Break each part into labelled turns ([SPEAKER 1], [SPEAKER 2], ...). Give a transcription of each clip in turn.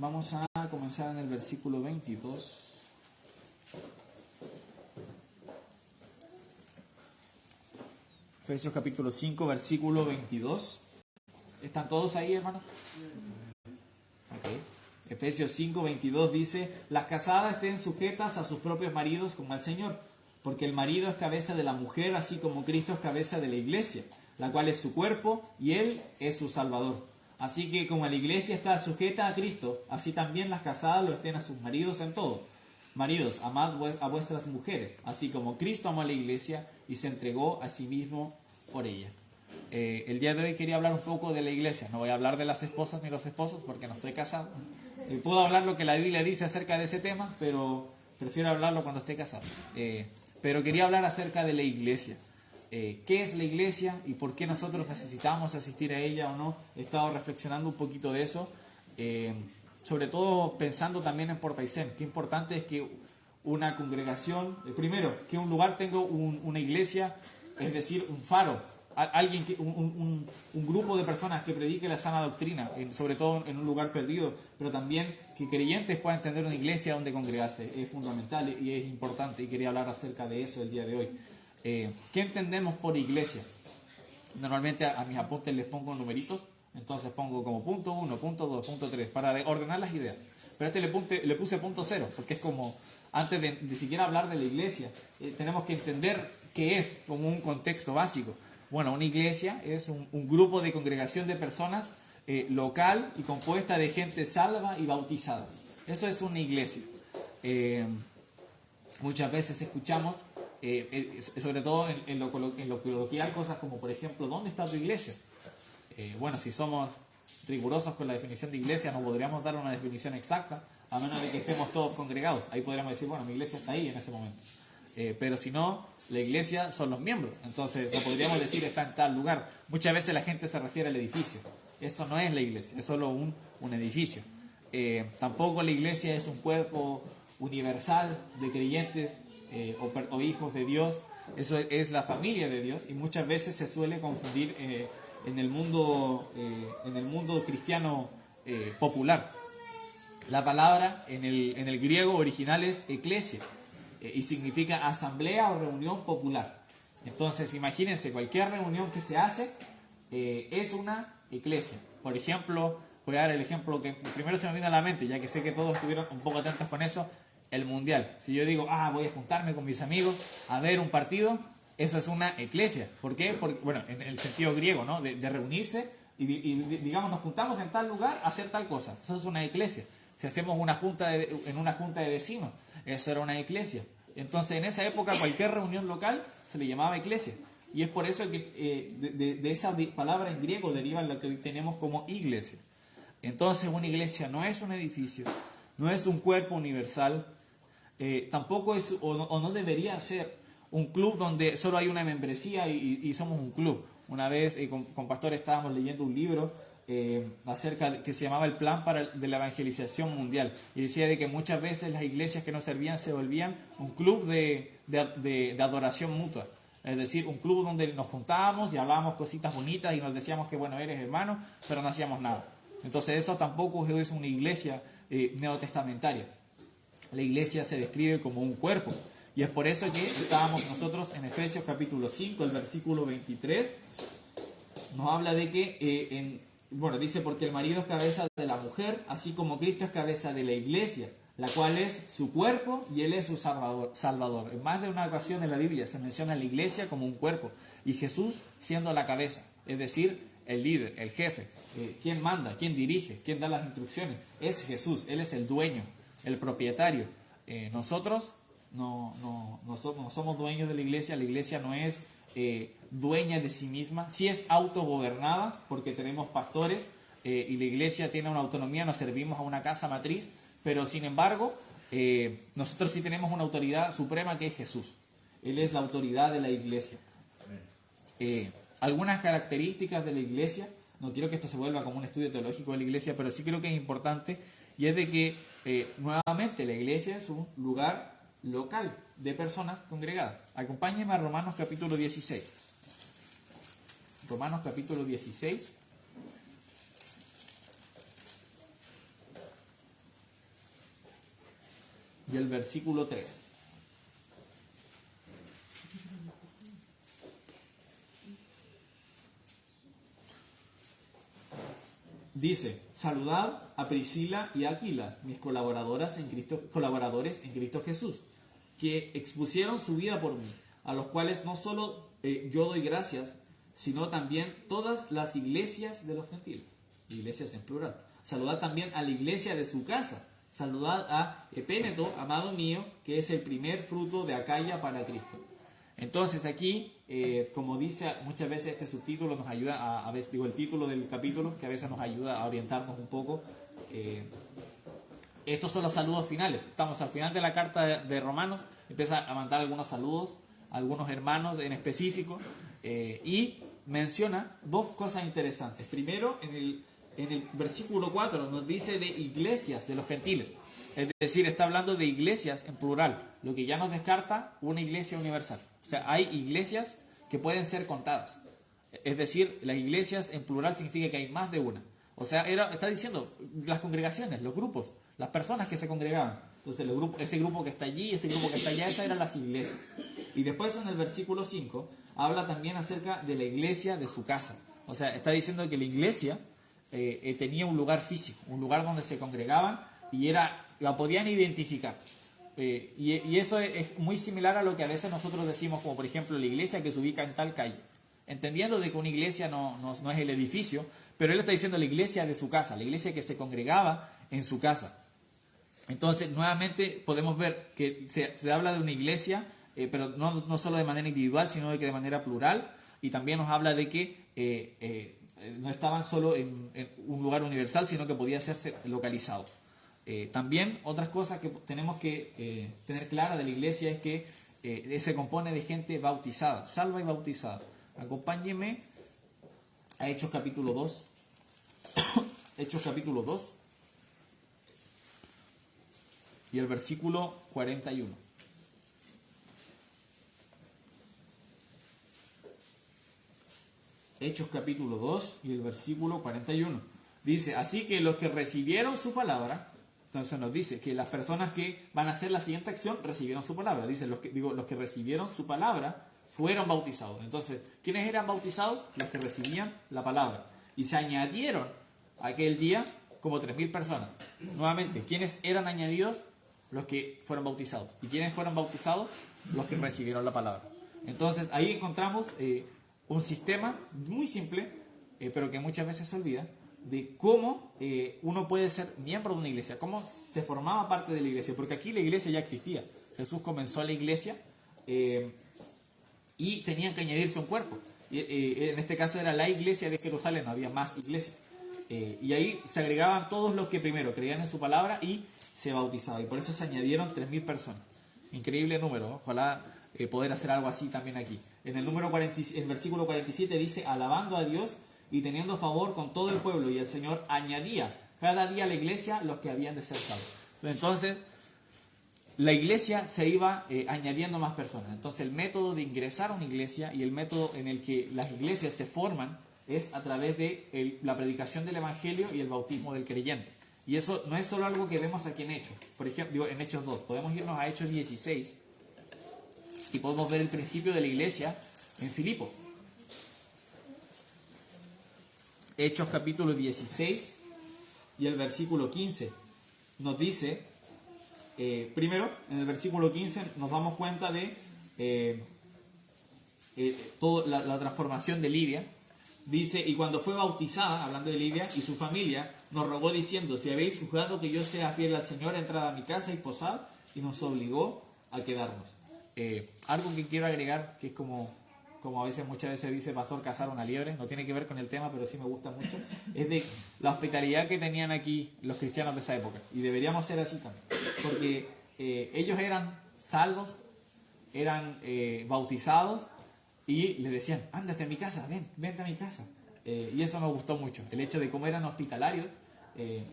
[SPEAKER 1] Vamos a comenzar en el versículo 22. Efesios capítulo 5, versículo 22. ¿Están todos ahí, hermanos? Okay. Efesios 5, 22 dice: las casadas estén sujetas a sus propios maridos como al Señor, porque el marido es cabeza de la mujer, así como Cristo es cabeza de la iglesia, la cual es su cuerpo y Él es su Salvador. Así que como la iglesia está sujeta a Cristo, así también las casadas lo estén a sus maridos en todo. Maridos, amad a vuestras mujeres, así como Cristo amó a la iglesia y se entregó a sí mismo por ella. El día de hoy quería hablar un poco de la iglesia. No voy a hablar de las esposas ni los esposos porque no estoy casado. Puedo hablar lo que la Biblia dice acerca de ese tema, pero prefiero hablarlo cuando esté casado. Pero quería hablar acerca de la iglesia. ¿Qué es la iglesia y por qué nosotros necesitamos asistir a ella o no? He estado reflexionando un poquito de eso, sobre todo pensando también en Port Aysén. Qué importante es que una congregación, primero, que un lugar tenga una iglesia, es decir, un faro, alguien un grupo de personas que predique la sana doctrina, sobre todo en un lugar perdido, pero también que creyentes puedan tener una iglesia donde congregarse. Es fundamental y es importante, y quería hablar acerca de eso el día de hoy. ¿Qué entendemos por iglesia? Normalmente a mis apuntes les pongo numeritos, entonces pongo como punto 1, punto 2, punto 3, para ordenar las ideas. Pero le puse punto 0, porque es como, antes de siquiera hablar de la iglesia, tenemos que entender qué es, como un contexto básico. Bueno, una iglesia es un grupo de congregación de personas local y compuesta de gente salva y bautizada. Eso es una iglesia. Muchas veces escuchamos, sobre todo en lo coloquial, cosas como, por ejemplo, ¿dónde está tu iglesia? Bueno, si somos rigurosos con la definición de iglesia, no podríamos dar una definición exacta, a menos de que estemos todos congregados. Ahí podríamos decir, bueno, mi iglesia está ahí en ese momento. Pero si no, la iglesia son los miembros, entonces no podríamos decir está en tal lugar. Muchas veces la gente se refiere al edificio. Eso no es la iglesia, es solo un edificio. Tampoco la iglesia es un cuerpo universal de creyentes o hijos de Dios. Eso es la familia de Dios, y muchas veces se suele confundir en el mundo cristiano popular. La palabra en el griego original es eclesia, y significa asamblea o reunión popular. Entonces imagínense, cualquier reunión que se hace es una iglesia. Por ejemplo, voy a dar el ejemplo que primero se me viene a la mente, ya que sé que todos estuvieron un poco atentos con eso: el mundial. Si yo digo, voy a juntarme con mis amigos a ver un partido, eso es una iglesia. ¿Por qué? Porque, bueno, en el sentido griego, ¿no? De reunirse y digamos, nos juntamos en tal lugar a hacer tal cosa. Eso es una iglesia. Si hacemos en una junta de vecinos, eso era una iglesia. Entonces, en esa época, cualquier reunión local se le llamaba iglesia. Y es por eso que de esa palabra en griego deriva lo que hoy tenemos como iglesia. Entonces, una iglesia no es un edificio, no es un cuerpo universal, tampoco es, o no debería ser, un club donde solo hay una membresía y somos un club. Una vez con Pastor estábamos leyendo un libro acerca que se llamaba El Plan de la Evangelización Mundial, y decía de que muchas veces las iglesias que no servían se volvían un club de adoración mutua. Es decir, un club donde nos juntábamos y hablábamos cositas bonitas y nos decíamos que bueno, eres hermano, pero no hacíamos nada. Entonces eso tampoco es una iglesia neotestamentaria. La iglesia se describe como un cuerpo, y es por eso que estábamos nosotros en Efesios capítulo 5, el versículo 23, nos habla de que, dice, porque el marido es cabeza de la mujer, así como Cristo es cabeza de la iglesia, la cual es su cuerpo y Él es su Salvador. En más de una ocasión en la Biblia se menciona a la iglesia como un cuerpo, y Jesús siendo la cabeza, es decir, el líder, el jefe, quien manda, quien dirige, quien da las instrucciones, es Jesús. Él es el dueño, el propietario. Nosotros no somos dueños de la iglesia no es dueña de sí misma, sí es autogobernada porque tenemos pastores y la iglesia tiene una autonomía, nos servimos a una casa matriz, pero sin embargo nosotros sí tenemos una autoridad suprema que es Jesús. Él es la autoridad de la iglesia. Algunas características de la iglesia, no quiero que esto se vuelva como un estudio teológico de la iglesia, pero sí creo que es importante, y es de que nuevamente la iglesia es un lugar local de personas congregadas. Acompáñenme a Romanos capítulo 16. Romanos capítulo 16. y el versículo 3. Dice: saludad a Priscila y a Aquila, mis colaboradores en Cristo Jesús, que expusieron su vida por mí, a los cuales no solo yo doy gracias, sino también todas las iglesias de los gentiles, iglesias en plural. Saludad también a la iglesia de su casa. Saludad a Epéneto, amado mío, que es el primer fruto de Acaya para Cristo. Entonces aquí, como dice muchas veces, este subtítulo nos ayuda a veces, el título del capítulo, que a veces nos ayuda a orientarnos un poco. Estos son los saludos finales. Estamos al final de la carta de Romanos, empieza a mandar algunos saludos a algunos hermanos en específico, y menciona dos cosas interesantes. Primero, en el versículo 4 nos dice de iglesias de los gentiles. Es decir, está hablando de iglesias en plural, lo que ya nos descarta una iglesia universal. O sea, hay iglesias que pueden ser contadas. Es decir, las iglesias en plural significa que hay más de una. O sea, está diciendo las congregaciones, los grupos, las personas que se congregaban. Entonces, ese grupo que está allí, ese grupo que está allá, esas eran las iglesias. Y después en el versículo 5 habla también acerca de la iglesia de su casa. O sea, está diciendo que la iglesia tenía un lugar físico, un lugar donde se congregaban y la podían identificar. Y eso es muy similar a lo que a veces nosotros decimos, como por ejemplo la iglesia que se ubica en tal calle. Entendiendo de que una iglesia no es el edificio, pero él está diciendo la iglesia de su casa, la iglesia que se congregaba en su casa. Entonces, nuevamente podemos ver que se habla de una iglesia, pero no solo de manera individual, sino de manera plural, y también nos habla de que no estaban solo en un lugar universal, sino que podía ser localizado. También otras cosas que tenemos que tener clara de la iglesia es que se compone de gente bautizada, salva y bautizada. Acompáñenme a Hechos capítulo 2. Hechos capítulo 2 y el versículo 41. Hechos capítulo 2 y el versículo 41. Dice: así que los que recibieron su palabra, entonces nos dice que las personas que van a hacer la siguiente acción recibieron su palabra. Dice, los que recibieron su palabra fueron bautizados. Entonces, ¿quiénes eran bautizados? Los que recibían la palabra. Y se añadieron aquel día como 3.000 personas. Nuevamente, ¿quiénes eran añadidos? Los que fueron bautizados. ¿Y quiénes fueron bautizados? Los que recibieron la palabra. Entonces, ahí encontramos un sistema muy simple, pero que muchas veces se olvida, de cómo uno puede ser miembro de una iglesia, cómo se formaba parte de la iglesia, porque aquí la iglesia ya existía. Jesús comenzó la iglesia y tenían que añadirse un cuerpo. En este caso era la iglesia de Jerusalén, no había más iglesias. Y ahí se agregaban todos los que primero creían en su palabra y se bautizaban. Y por eso se añadieron 3.000 personas. Increíble número, ¿no? Ojalá poder hacer algo así también aquí. En el versículo 47 dice: alabando a Dios y teniendo favor con todo el pueblo, y el Señor añadía cada día a la iglesia los que habían de ser salvos. Entonces, la iglesia se iba añadiendo más personas. Entonces, el método de ingresar a una iglesia y el método en el que las iglesias se forman es a través de la predicación del evangelio y el bautismo del creyente. Y eso no es solo algo que vemos aquí en Hechos. Por ejemplo, en Hechos 2, podemos irnos a Hechos 16 y podemos ver el principio de la iglesia en Filipo. Hechos capítulo 16 y el versículo 15 nos dice, primero, en el versículo 15 nos damos cuenta de toda la transformación de Lidia. Dice: y cuando fue bautizada, hablando de Lidia y su familia, nos rogó diciendo: si habéis juzgado que yo sea fiel al Señor, entrad a mi casa y posad, y nos obligó a quedarnos. Algo que quiero agregar, que es como muchas veces dice pastor, cazar una liebre, no tiene que ver con el tema, pero sí me gusta mucho, es de la hospitalidad que tenían aquí los cristianos de esa época. Y deberíamos ser así también, porque ellos eran salvos, eran bautizados, y les decían: ándate a mi casa, vente a mi casa. Y eso me gustó mucho, el hecho de cómo eran hospitalarios.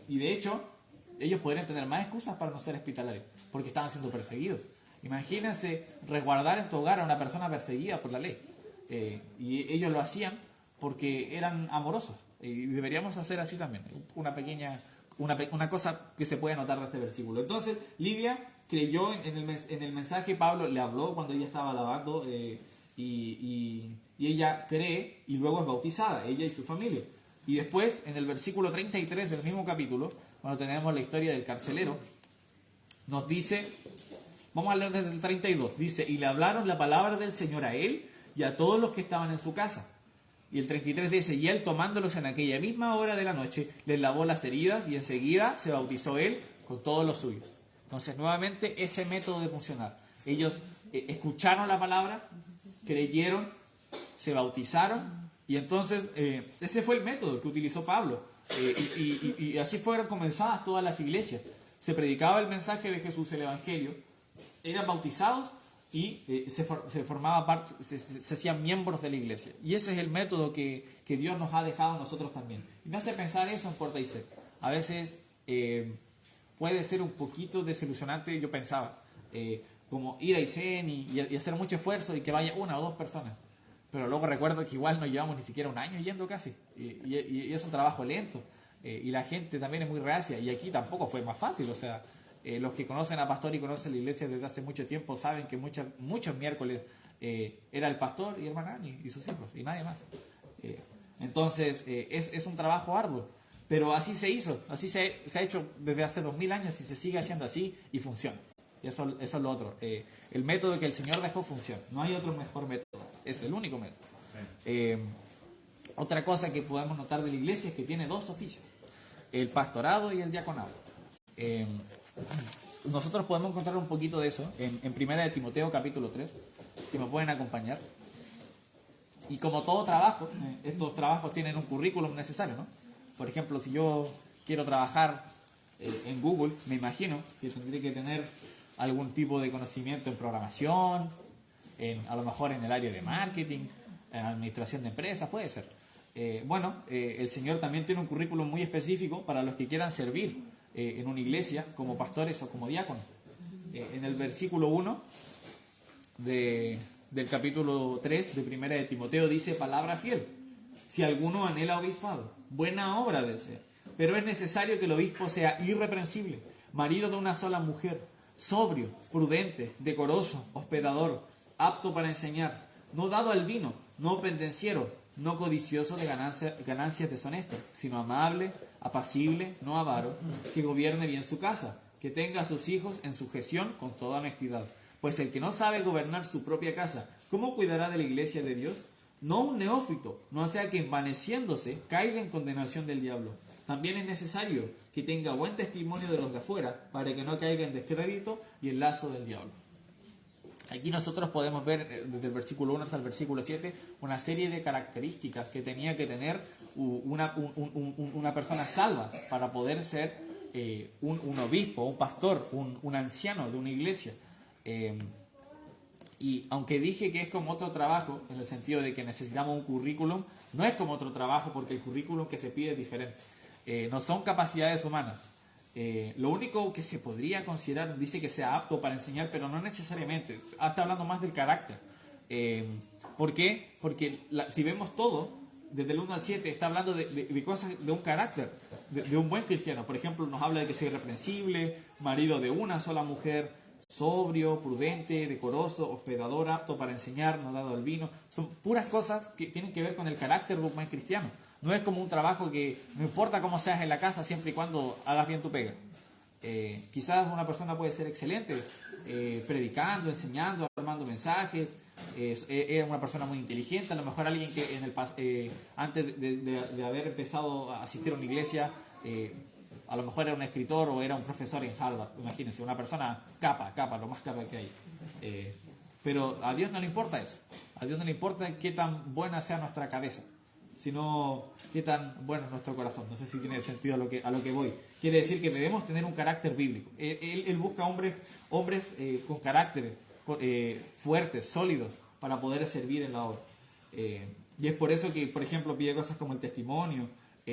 [SPEAKER 1] Y de hecho, ellos podrían tener más excusas para no ser hospitalarios, porque estaban siendo perseguidos. Imagínense resguardar en tu hogar a una persona perseguida por la ley. Y ellos lo hacían porque eran amorosos. Y deberíamos hacer así también. Una pequeña una cosa que se puede notar de este versículo. Entonces, Lidia creyó en el mensaje, Pablo le habló cuando ella estaba alabando, y ella cree y luego es bautizada, ella y su familia. Y después, en el versículo 33 del mismo capítulo, cuando tenemos la historia del carcelero, nos dice, vamos a leer desde el 32, dice, y le hablaron la palabra del Señor a él y a todos los que estaban en su casa. Y el 33 dice, y él tomándolos en aquella misma hora de la noche, les lavó las heridas y enseguida se bautizó él con todos los suyos. Entonces, nuevamente, ese método de funcionar. Ellos escucharon la palabra, creyeron, se bautizaron, y entonces ese fue el método que utilizó Pablo. Y así fueron comenzadas todas las iglesias. Se predicaba el mensaje de Jesús, el Evangelio, eran bautizados y se formaba parte, se hacían miembros de la iglesia. Y ese es el método que Dios nos ha dejado a nosotros también. Y me hace pensar eso en Porta y Sec. A veces puede ser un poquito desilusionante, yo pensaba, como ir a Aysén y hacer mucho esfuerzo y que vaya una o dos personas. Pero luego recuerdo que igual no llevamos ni siquiera un año yendo casi. Y es un trabajo lento. Y la gente también es muy reacia. Y aquí tampoco fue más fácil. O sea, los que conocen a Pastor y conocen la iglesia desde hace mucho tiempo saben que muchos miércoles era el pastor y hermana Ani y sus hijos y nadie más. Entonces, es un trabajo arduo. Pero así se hizo. Así se ha hecho desde hace 2000 años y se sigue haciendo así y funciona. Y eso es lo otro. El método que el Señor dejó funciona. No hay otro mejor método. Es el único método. Otra cosa que podemos notar de la iglesia es que tiene dos oficios. El pastorado y el diaconado. Nosotros podemos encontrar un poquito de eso en Primera de Timoteo capítulo 3. Si me pueden acompañar. Y como todo trabajo, estos trabajos tienen un currículum necesario, ¿no? Por ejemplo, si yo quiero trabajar en Google, me imagino que tendré que tener algún tipo de conocimiento en programación, a lo mejor en el área de marketing, en administración de empresas, puede ser. El Señor también tiene un currículum muy específico para los que quieran servir en una iglesia como pastores o como diáconos. En el versículo 1 del capítulo 3 de Primera de Timoteo dice, palabra fiel, si alguno anhela obispado, buena obra desea, pero es necesario que el obispo sea irreprensible, marido de una sola mujer, sobrio, prudente, decoroso, hospedador, apto para enseñar, no dado al vino, no pendenciero, no codicioso de ganancias deshonestas, sino amable, apacible, no avaro, que gobierne bien su casa, que tenga a sus hijos en sujeción con toda honestidad. Pues el que no sabe gobernar su propia casa, ¿cómo cuidará de la iglesia de Dios? No un neófito, no sea que envaneciéndose caiga en condenación del diablo. También es necesario que tenga buen testimonio de los de afuera, para que no caiga en descrédito y en lazo del diablo. Aquí nosotros podemos ver desde el versículo 1 hasta el versículo 7 una serie de características que tenía que tener una persona salva para poder ser un obispo, un pastor, un anciano de una iglesia. Y aunque dije que es como otro trabajo, en el sentido de que necesitamos un currículum, no es como otro trabajo porque el currículum que se pide es diferente. No son capacidades humanas. Lo único que se podría considerar, dice que sea apto para enseñar, pero no necesariamente. Está hablando más del carácter. ¿Por qué? Porque si vemos todo, desde el 1 al 7, está hablando de cosas de un carácter, de un buen cristiano. Por ejemplo, nos habla de que sea irreprensible, marido de una sola mujer, sobrio, prudente, decoroso, hospedador, apto para enseñar, no dado al vino. Son puras cosas que tienen que ver con el carácter de un buen cristiano. No es como un trabajo que no importa cómo seas en la casa siempre y cuando hagas bien tu pega. Quizás una persona puede ser excelente predicando, enseñando, armando mensajes, es una persona muy inteligente, a lo mejor alguien que antes de haber empezado a asistir a una iglesia, a lo mejor era un escritor o era un profesor en Harvard, imagínense, una persona capa, lo más capa que hay. Pero a Dios no le importa eso, a Dios no le importa qué tan buena sea nuestra cabeza, sino qué tan bueno es nuestro corazón. No sé si tiene sentido a lo que voy. Quiere decir que debemos tener un carácter bíblico. Él busca hombres con carácter fuertes, sólidos, para poder servir en la obra. Y es por eso que, por ejemplo, pide cosas como el testimonio.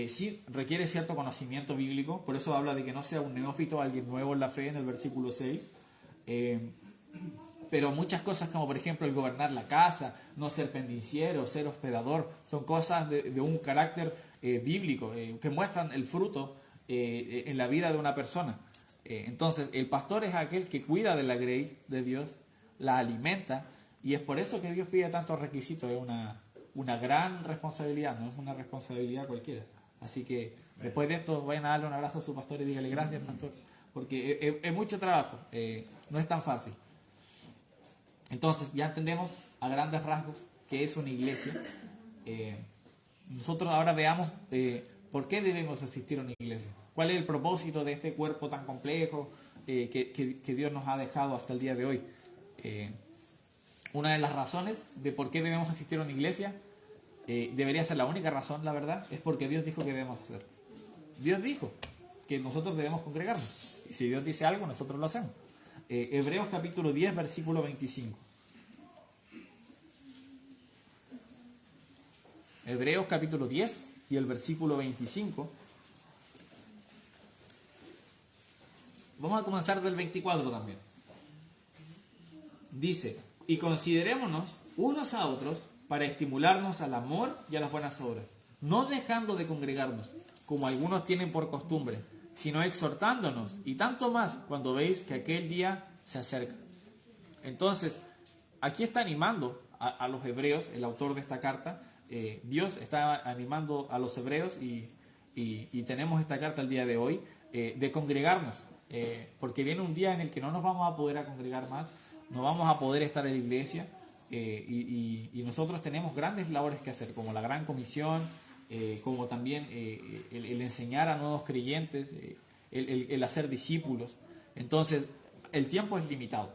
[SPEAKER 1] Sí requiere cierto conocimiento bíblico, por eso habla de que no sea un neófito, alguien nuevo en la fe, en el versículo 6. Pero muchas cosas como por ejemplo el gobernar la casa, no ser pendenciero, ser hospedador, son cosas de un carácter bíblico, que muestran el fruto en la vida de una persona. Entonces, el pastor es aquel que cuida de la grey de Dios, la alimenta, y es por eso que Dios pide tantos requisitos. Es una gran responsabilidad, no es una responsabilidad cualquiera. Así que después de esto vayan a darle un abrazo a su pastor y dígale gracias, pastor, porque es mucho trabajo, no es tan fácil. Entonces ya entendemos a grandes rasgos qué es una iglesia. Nosotros ahora veamos por qué debemos asistir a una iglesia. ¿Cuál es el propósito de este cuerpo tan complejo que Dios nos ha dejado hasta el día de hoy? Una de las razones de por qué debemos asistir a una iglesia, debería ser la única razón, la verdad, es porque Dios dijo que debemos hacer. Dios dijo que nosotros debemos congregarnos. Y si Dios dice algo, nosotros lo hacemos. Hebreos capítulo 10, versículo 25. Hebreos capítulo 10 y el versículo 25. Vamos a comenzar del 24 también. Dice: y considerémonos unos a otros para estimularnos al amor y a las buenas obras, no dejando de congregarnos, como algunos tienen por costumbre, sino exhortándonos, y tanto más cuando veis que aquel día se acerca. Entonces, aquí está animando a los hebreos, el autor de esta carta. Dios está animando a los hebreos y tenemos esta carta el día de hoy, de congregarnos, porque viene un día en el que no nos vamos a poder congregar más, no vamos a poder estar en la iglesia, y nosotros tenemos grandes labores que hacer, como la gran comisión, como también el enseñar a nuevos creyentes, el hacer discípulos. Entonces, el tiempo es limitado.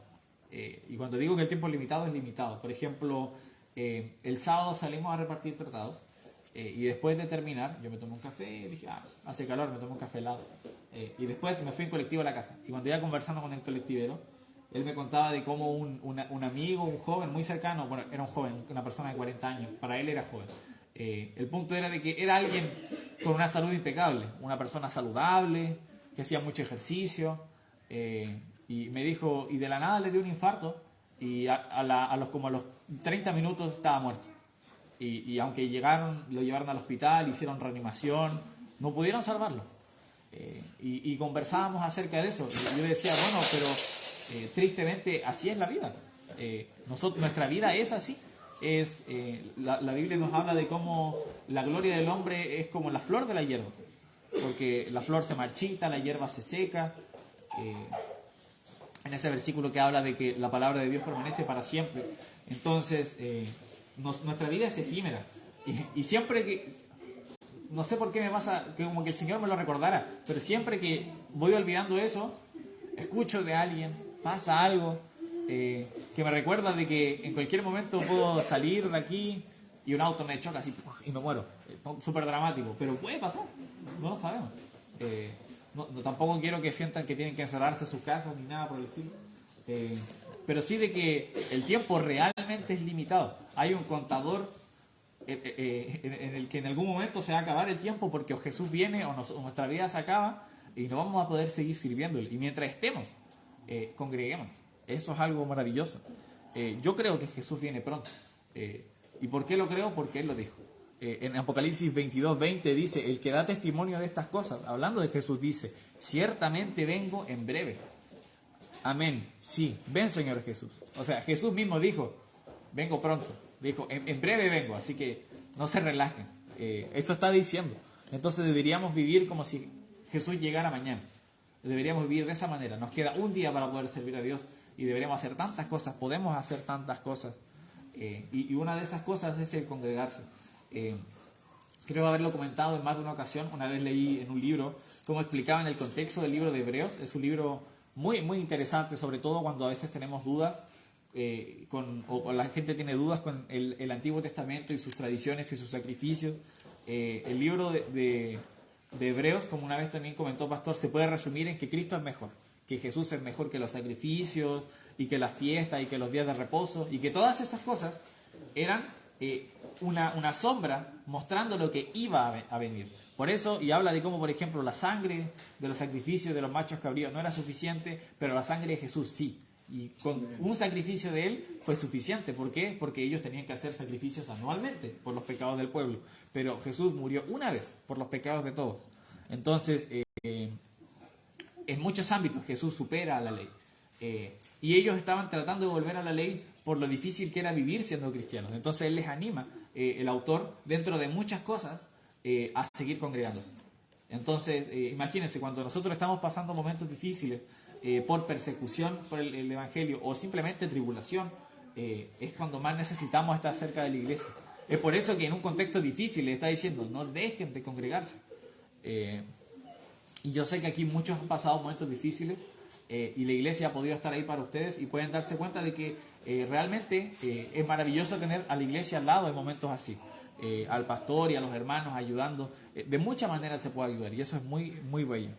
[SPEAKER 1] Y cuando digo que el tiempo es limitado. Por ejemplo, el sábado salimos a repartir tratados, y después de terminar, yo me tomé un café y dije, hace calor, me tomo un café helado. Y después me fui en colectivo a la casa. Y cuando iba conversando con el colectivero, él me contaba de cómo un amigo, un joven muy cercano, bueno, era un joven, una persona de 40 años, para él era joven. El punto era de que era alguien con una salud impecable, una persona saludable, que hacía mucho ejercicio, y me dijo, y de la nada le dio un infarto, y a los 30 minutos estaba muerto. Y aunque lo llevaron al hospital, hicieron reanimación, no pudieron salvarlo. Y conversábamos acerca de eso. Yo decía, bueno, pero tristemente así es la vida. Nuestra vida es así. La Biblia nos habla de cómo la gloria del hombre es como la flor de la hierba, porque la flor se marchita, la hierba se seca. En ese versículo que habla de que la palabra de Dios permanece para siempre. Entonces, nuestra vida es efímera. Y siempre que, no sé por qué me pasa, que como que el Señor me lo recordara, pero siempre que voy olvidando eso, escucho de alguien, pasa algo, que me recuerda de que en cualquier momento puedo salir de aquí y un auto me choca así y me muero. Súper dramático, pero puede pasar, no lo sabemos. Tampoco quiero que sientan que tienen que encerrarse en sus casas ni nada por el estilo, pero sí de que el tiempo realmente es limitado. Hay un contador en el que en algún momento se va a acabar el tiempo, porque o Jesús viene o nuestra vida se acaba y no vamos a poder seguir sirviéndole. Y mientras estemos, congreguémonos. Eso es algo maravilloso. Yo creo que Jesús viene pronto. ¿Y por qué lo creo? Porque Él lo dijo. En Apocalipsis 22:20 dice: el que da testimonio de estas cosas, hablando de Jesús, dice: ciertamente vengo en breve. Amén. Sí, ven, Señor Jesús. O sea, Jesús mismo dijo: vengo pronto. Dijo, en breve vengo, así que no se relajen. Eso está diciendo. Entonces deberíamos vivir como si Jesús llegara mañana. Deberíamos vivir de esa manera. Nos queda un día para poder servir a Dios y deberíamos hacer tantas cosas, podemos hacer tantas cosas. Y una de esas cosas es el congregarse. Creo haberlo comentado en más de una ocasión. Una vez leí en un libro cómo explicaba en el contexto del libro de Hebreos. Es un libro muy, muy interesante, sobre todo cuando a veces tenemos dudas, o la gente tiene dudas con el Antiguo Testamento y sus tradiciones y sus sacrificios. El libro de Hebreos, como una vez también comentó Pastor, se puede resumir en que Cristo es mejor, que Jesús es mejor que los sacrificios y que las fiestas y que los días de reposo, y que todas esas cosas eran una sombra mostrando lo que iba a venir. Por eso, y habla de cómo, por ejemplo, la sangre de los sacrificios de los machos cabríos no era suficiente, pero la sangre de Jesús sí. Y con un sacrificio de Él fue suficiente. ¿Por qué? Porque ellos tenían que hacer sacrificios anualmente por los pecados del pueblo. Pero Jesús murió una vez por los pecados de todos. Entonces, en muchos ámbitos Jesús supera a la ley. Y ellos estaban tratando de volver a la ley por lo difícil que era vivir siendo cristianos. Entonces Él les anima, el autor, dentro de muchas cosas, a seguir congregándose. Entonces, imagínense, cuando nosotros estamos pasando momentos difíciles, por persecución por el Evangelio o simplemente tribulación, es cuando más necesitamos estar cerca de la iglesia. Es por eso que en un contexto difícil le está diciendo, no dejen de congregarse. Y yo sé que aquí muchos han pasado momentos difíciles, y la iglesia ha podido estar ahí para ustedes y pueden darse cuenta de que realmente es maravilloso tener a la iglesia al lado en momentos así. Al pastor y a los hermanos ayudando. De muchas maneras se puede ayudar y eso es muy, muy bello.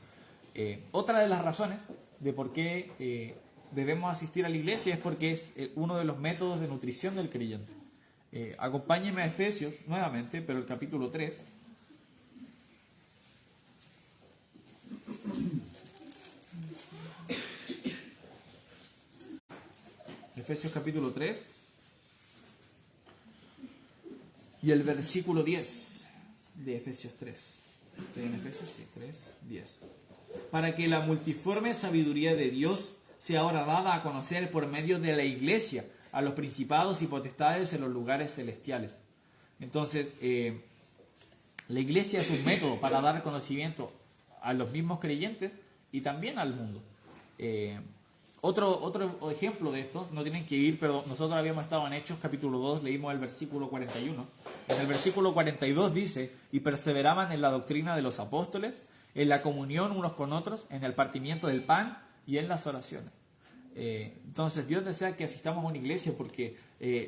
[SPEAKER 1] Otra de las razones de por qué debemos asistir a la iglesia es porque es uno de los métodos de nutrición del creyente. Acompáñenme a Efesios nuevamente, pero el capítulo 3. Efesios capítulo 3 y el versículo 10 de Efesios 3. ¿Estoy en Efesios? Sí, 3, 10. Para que la multiforme sabiduría de Dios sea ahora dada a conocer por medio de la iglesia a los principados y potestades en los lugares celestiales. Entonces, la iglesia es un método para dar conocimiento a los mismos creyentes y también al mundo. Otro ejemplo de esto, no tienen que ir, pero nosotros habíamos estado en Hechos capítulo 2, leímos el versículo 41. En el versículo 42 dice, y perseveraban en la doctrina de los apóstoles, en la comunión unos con otros, en el partimiento del pan y en las oraciones. Entonces Dios desea que asistamos a una iglesia porque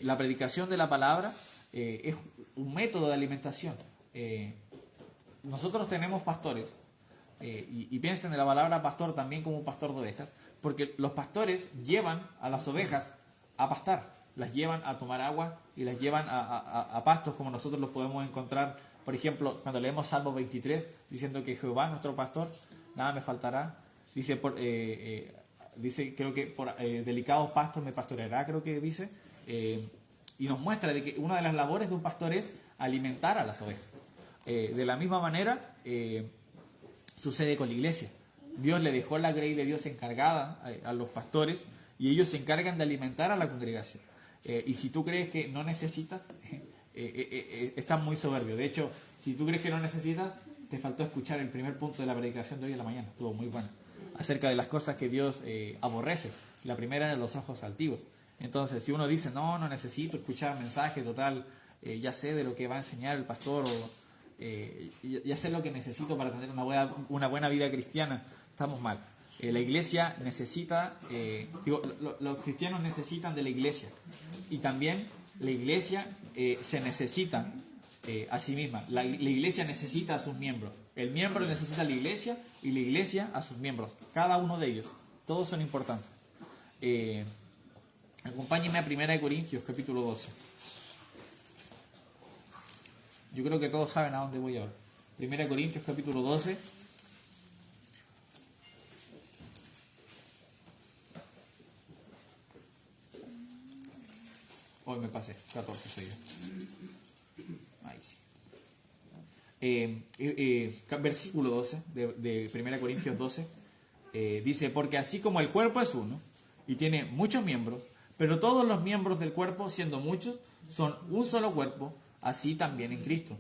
[SPEAKER 1] la predicación de la palabra es un método de alimentación. Nosotros tenemos pastores, y piensen en la palabra pastor también como un pastor de ovejas, porque los pastores llevan a las ovejas a pastar, las llevan a tomar agua y las llevan a pastos como nosotros los podemos encontrar, por ejemplo, cuando leemos Salmo 23, diciendo que Jehová, nuestro pastor, nada me faltará. Dice, dice creo que por delicados pastos me pastoreará, creo que dice, y nos muestra de que una de las labores de un pastor es alimentar a las ovejas. De la misma manera, sucede con la iglesia. Dios le dejó la grey de Dios encargada a los pastores y ellos se encargan de alimentar a la congregación. Y si tú crees que no necesitas, estás muy soberbio. De hecho, si tú crees que no necesitas, te faltó escuchar el primer punto de la predicación de hoy en la mañana. Estuvo muy bueno. Acerca de las cosas que Dios aborrece. La primera era los ojos altivos. Entonces, si uno dice, no necesito escuchar mensaje, total, ya sé de lo que va a enseñar el pastor, o ya sé lo que necesito para tener una buena vida cristiana, estamos mal. La iglesia necesita, los cristianos necesitan de la iglesia, y también la iglesia se necesita a sí misma. La iglesia necesita a sus miembros. El miembro necesita a la iglesia y la iglesia a sus miembros. Cada uno de ellos. Todos son importantes. Acompáñenme a 1 Corintios capítulo 12. Yo creo que todos saben a dónde voy ahora. 1 Corintios capítulo 12. Hoy me pasé, 14 soy yo. Ahí sí. Versículo 12 de 1 Corintios 12 dice, porque así como el cuerpo es uno y tiene muchos miembros, pero todos los miembros del cuerpo, siendo muchos, son un solo cuerpo, así también en Cristo.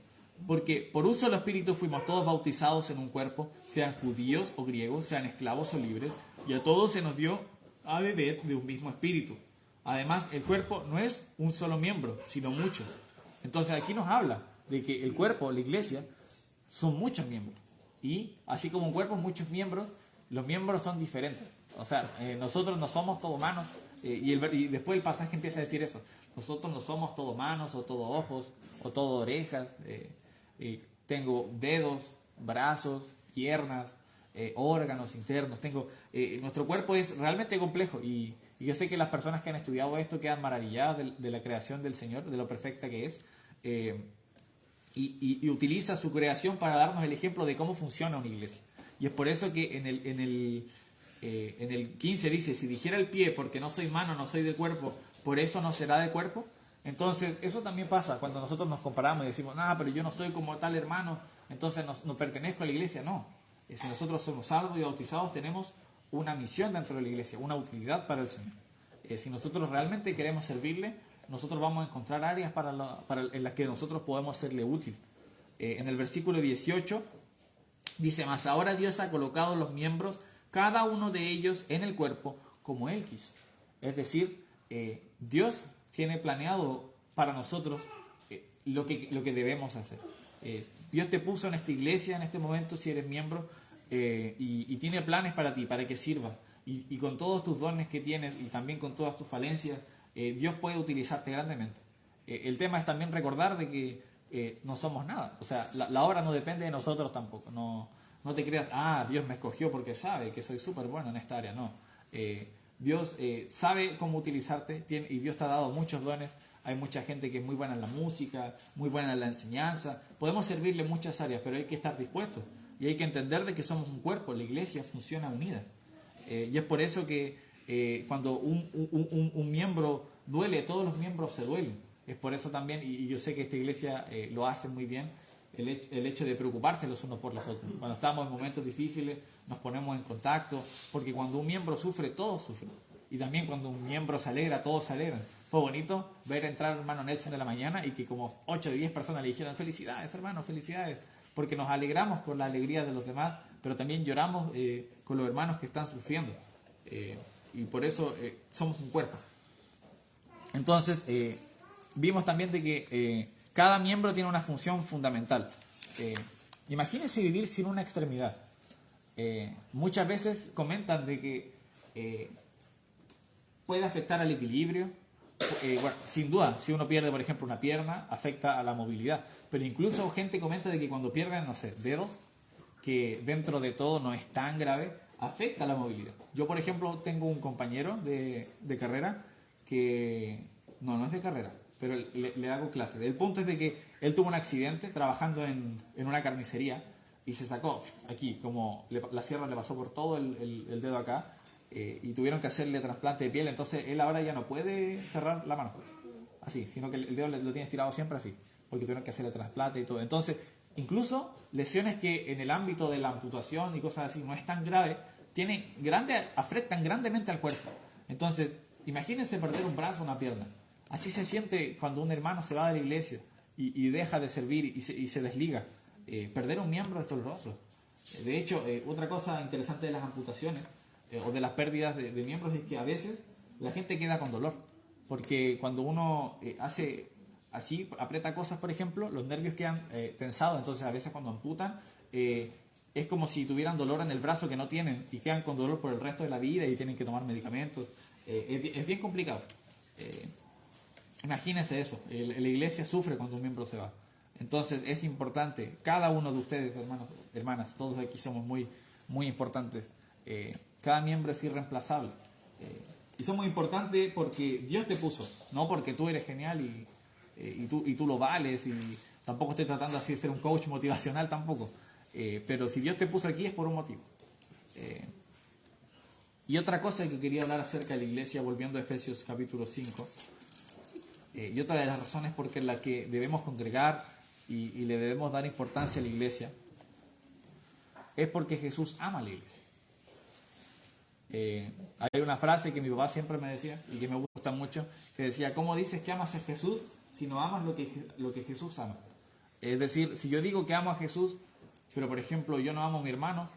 [SPEAKER 1] Porque por un solo espíritu fuimos todos bautizados en un cuerpo, sean judíos o griegos, sean esclavos o libres, y a todos se nos dio a beber de un mismo espíritu. Además, el cuerpo no es un solo miembro, sino muchos. Entonces aquí nos habla de que el cuerpo, la iglesia, son muchos miembros. Y así como un cuerpo, muchos miembros, los miembros son diferentes. O sea, nosotros no somos todo manos, y después el pasaje empieza a decir eso. Nosotros no somos todo manos, o todo ojos, o todo orejas. Tengo dedos, brazos, piernas, órganos internos. Nuestro cuerpo es realmente complejo, y yo sé que las personas que han estudiado esto quedan maravilladas de la creación del Señor, de lo perfecta que es, y utiliza su creación para darnos el ejemplo de cómo funciona una iglesia. Y es por eso que en el 15 dice, si dijera el pie, porque no soy mano, no soy del cuerpo, por eso no será del cuerpo. Entonces, eso también pasa cuando nosotros nos comparamos y decimos, pero yo no soy como tal hermano, entonces no pertenezco a la iglesia. No, Si nosotros somos salvos y bautizados, tenemos una misión dentro de la iglesia, una utilidad para el Señor. Si nosotros realmente queremos servirle, nosotros vamos a encontrar áreas en las que nosotros podemos serle útil. En el versículo 18 dice: mas ahora Dios ha colocado los miembros, cada uno de ellos, en el cuerpo como Él quiso. Es decir, Dios tiene planeado para nosotros lo que debemos hacer. Dios te puso en esta iglesia en este momento, si eres miembro, y tiene planes para ti, para que sirvas. Y con todos tus dones que tienes y también con todas tus falencias, Dios puede utilizarte grandemente. El tema es también recordar de que no somos nada. O sea, la obra no depende de nosotros tampoco. No te creas, Dios me escogió porque sabe que soy súper bueno en esta área. No. Dios sabe cómo utilizarte y Dios te ha dado muchos dones. Hay mucha gente que es muy buena en la música, muy buena en la enseñanza. Podemos servirle en muchas áreas, pero hay que estar dispuestos. Y hay que entender de que somos un cuerpo. La iglesia funciona unida. Y es por eso que cuando un miembro duele, todos los miembros se duelen. Es por eso también, y yo sé que esta iglesia lo hace muy bien, el hecho de preocuparse los unos por los otros. Cuando estamos en momentos difíciles, nos ponemos en contacto, porque cuando un miembro sufre, todos sufren. Y también cuando un miembro se alegra, todos se alegran. Fue bonito ver entrar al hermano Nelson de la mañana y que como 8 o 10 personas le dijeron: felicidades, hermano, felicidades. Porque nos alegramos con la alegría de los demás, pero también lloramos con los hermanos que están sufriendo. Y por eso somos un cuerpo. Entonces, vimos también de que cada miembro tiene una función fundamental. Imagínense vivir sin una extremidad. Muchas veces comentan de que puede afectar al equilibrio. Bueno, sin duda, si uno pierde, por ejemplo, una pierna, afecta a la movilidad. Pero incluso gente comenta de que cuando pierden, no sé, dedos, que dentro de todo no es tan grave, afecta a la movilidad. Yo, por ejemplo, tengo un compañero de carrera que no es de carrera, pero le hago clases. El punto es de que él tuvo un accidente trabajando en una carnicería y se sacó aquí, como la sierra le pasó por todo el dedo acá, y tuvieron que hacerle trasplante de piel. Entonces él ahora ya no puede cerrar la mano así, sino que el dedo lo tiene estirado siempre así, porque tuvieron que hacerle trasplante y todo. Entonces, incluso lesiones que en el ámbito de la amputación y cosas así no es tan grave, afectan grandemente al cuerpo. Entonces, imagínense perder un brazo o una pierna. Así se siente cuando un hermano se va de la iglesia y deja de servir y se desliga. Perder un miembro es doloroso. De hecho, otra cosa interesante de las amputaciones o de las pérdidas de miembros es que a veces la gente queda con dolor. Porque cuando uno hace así, aprieta cosas, por ejemplo, los nervios quedan tensados. Entonces, a veces cuando amputan, es como si tuvieran dolor en el brazo que no tienen y quedan con dolor por el resto de la vida y tienen que tomar medicamentos. Es bien complicado. Imagínense eso. La iglesia sufre cuando un miembro se va. Entonces es importante, cada uno de ustedes, hermanos, hermanas, todos aquí somos muy, muy importantes. Cada miembro es irreemplazable. Y son muy importantes porque Dios te puso, no porque tú eres genial y tú lo vales. Y tampoco estoy tratando así de ser un coach motivacional tampoco. Pero si Dios te puso aquí es por un motivo. Y otra cosa que quería hablar acerca de la iglesia, volviendo a Efesios capítulo 5, y otra de las razones por las que debemos congregar y le debemos dar importancia a la iglesia, es porque Jesús ama a la iglesia. Hay una frase que mi papá siempre me decía y que me gusta mucho, que decía: ¿cómo dices que amas a Jesús si no amas lo que Jesús ama? Es decir, si yo digo que amo a Jesús, pero por ejemplo yo no amo a mi hermano,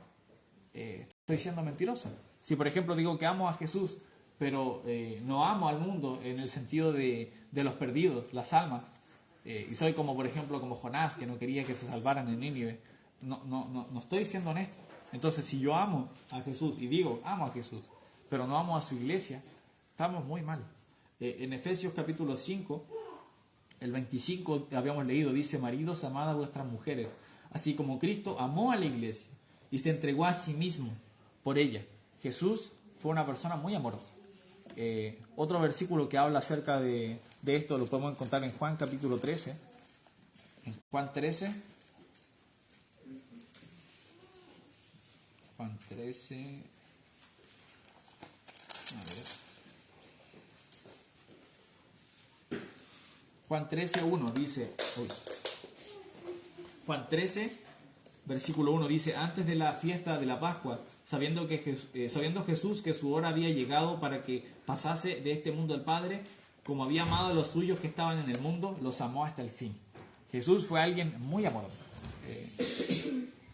[SPEAKER 1] estoy siendo mentiroso. Si por ejemplo digo que amo a Jesús, pero no amo al mundo en el sentido de los perdidos, las almas, y soy como por ejemplo como Jonás, que no quería que se salvaran en Nínive, no estoy siendo honesto. Entonces, si yo amo a Jesús y digo amo a Jesús, pero no amo a su iglesia, estamos muy mal. En Efesios capítulo 5, el 25 habíamos leído, dice: maridos, amad a vuestras mujeres, así como Cristo amó a la iglesia y se entregó a sí mismo por ella. Jesús fue una persona muy amorosa. Otro versículo que habla acerca de esto lo podemos encontrar en Juan capítulo 13. En Juan 13. Juan 13. A ver. Juan 13, 1 dice. Juan 13, versículo 1 dice: antes de la fiesta de la Pascua, sabiendo Jesús que su hora había llegado para que pasase de este mundo al Padre, como había amado a los suyos que estaban en el mundo, los amó hasta el fin. Jesús fue alguien muy amoroso.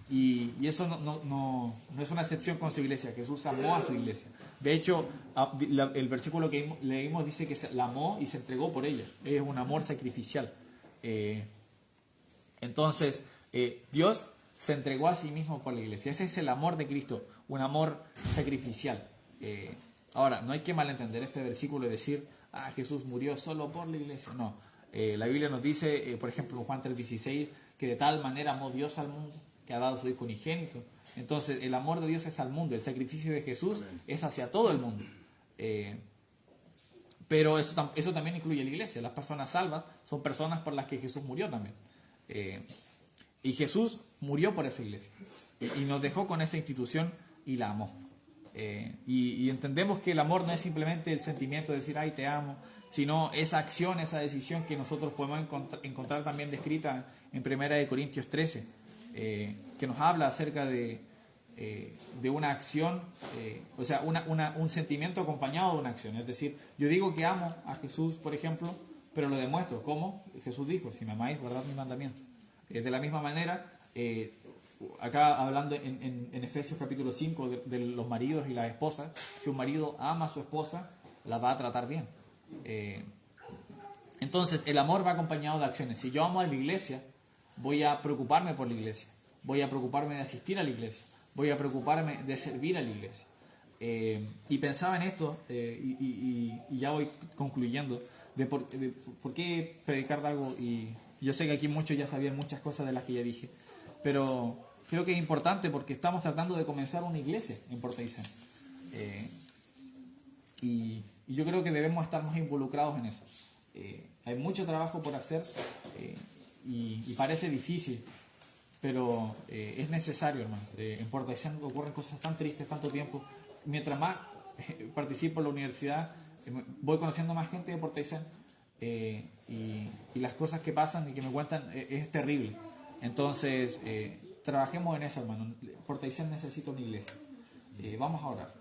[SPEAKER 1] Y eso no es una excepción con su iglesia. Jesús amó a su iglesia. De hecho, el versículo que leímos dice que la amó y se entregó por ella. Es un amor sacrificial. Entonces, Dios se entregó a sí mismo por la iglesia. Ese es el amor de Cristo, un amor sacrificial. Ahora, no hay que malentender este versículo y decir: Jesús murió solo por la iglesia. No. La Biblia nos dice, por ejemplo, en Juan 3:16, que de tal manera amó Dios al mundo, que ha dado a su Hijo unigénito. Entonces, el amor de Dios es al mundo, el sacrificio de Jesús es hacia todo el mundo. Pero eso también incluye a la iglesia. Las personas salvas son personas por las que Jesús murió también. Y Jesús murió por esa iglesia. Y nos dejó con esa institución y la amó. Y entendemos que el amor no es simplemente el sentimiento de decir: ay, te amo, sino esa acción, esa decisión que nosotros podemos encontrar también descrita en 1 Corintios 13, que nos habla acerca de una acción, o sea, un sentimiento acompañado de una acción. Es decir, yo digo que amo a Jesús, por ejemplo, pero lo demuestro. ¿Cómo? Jesús dijo: si me amáis, guardad mis mandamientos. De la misma manera, acá hablando en Efesios capítulo 5 de los maridos y las esposas, si un marido ama a su esposa, la va a tratar bien. Entonces, el amor va acompañado de acciones. Si yo amo a la iglesia, voy a preocuparme por la iglesia, voy a preocuparme de asistir a la iglesia, voy a preocuparme de servir a la iglesia. Y pensaba en esto, y ya voy concluyendo, de por qué predicar de algo. Y yo sé que aquí muchos ya sabían muchas cosas de las que ya dije, pero creo que es importante porque estamos tratando de comenzar una iglesia en Puerto Aysén. Y yo creo que debemos estar más involucrados en eso. Hay mucho trabajo por hacer, y parece difícil, pero es necesario, hermano. En Puerto Aysén ocurren cosas tan tristes, tanto tiempo. Mientras más participo en la universidad, voy conociendo más gente de Puerto Aysén, y las cosas que pasan y que me cuentan es terrible. Entonces, trabajemos en eso, hermano. Puerto Aysén necesita una iglesia. Vamos a orar.